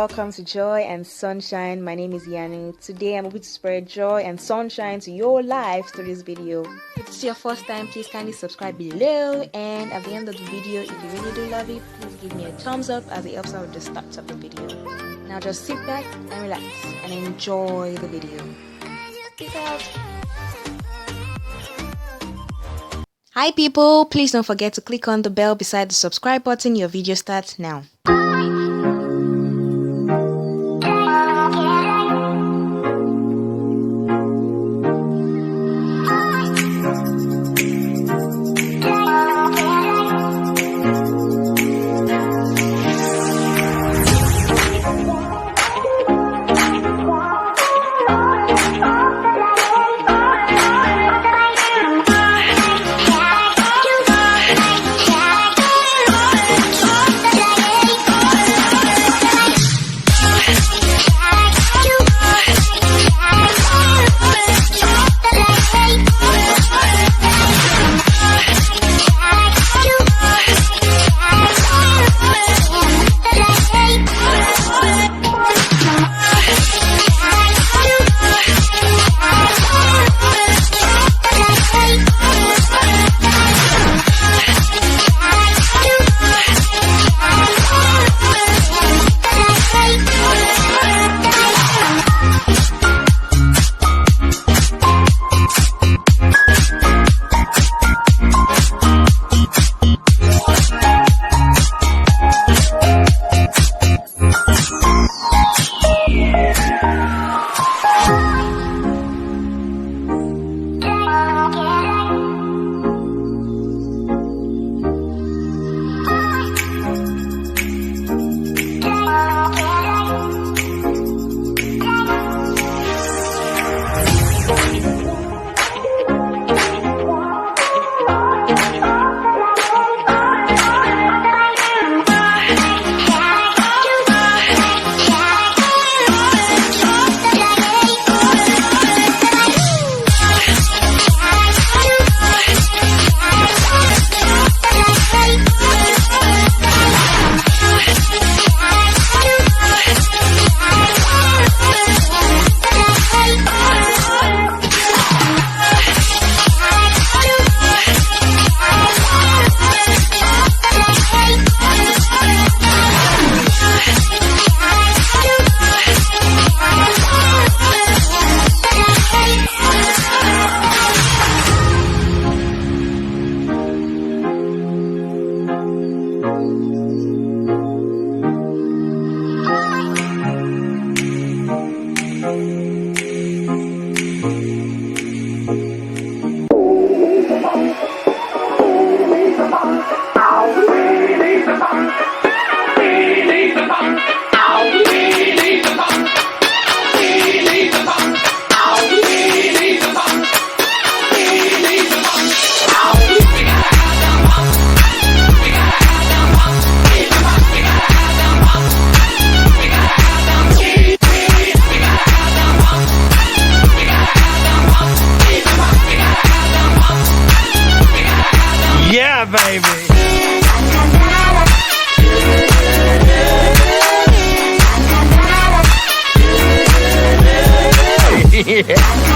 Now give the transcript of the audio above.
welcome to Joy and Sunshine. My name is Yanu. Today I'm hoping to spread joy and sunshine to your lives through this video. If it's your first time, please kindly subscribe below, and at the end of the video, if you really do love it, please give me a thumbs up as it helps out with the start of the video. Now just sit back and relax and enjoy the video. Peace out. Hi people, please don't forget to click on the bell beside the subscribe button. Your video starts now. Yeah, baby. Yeah.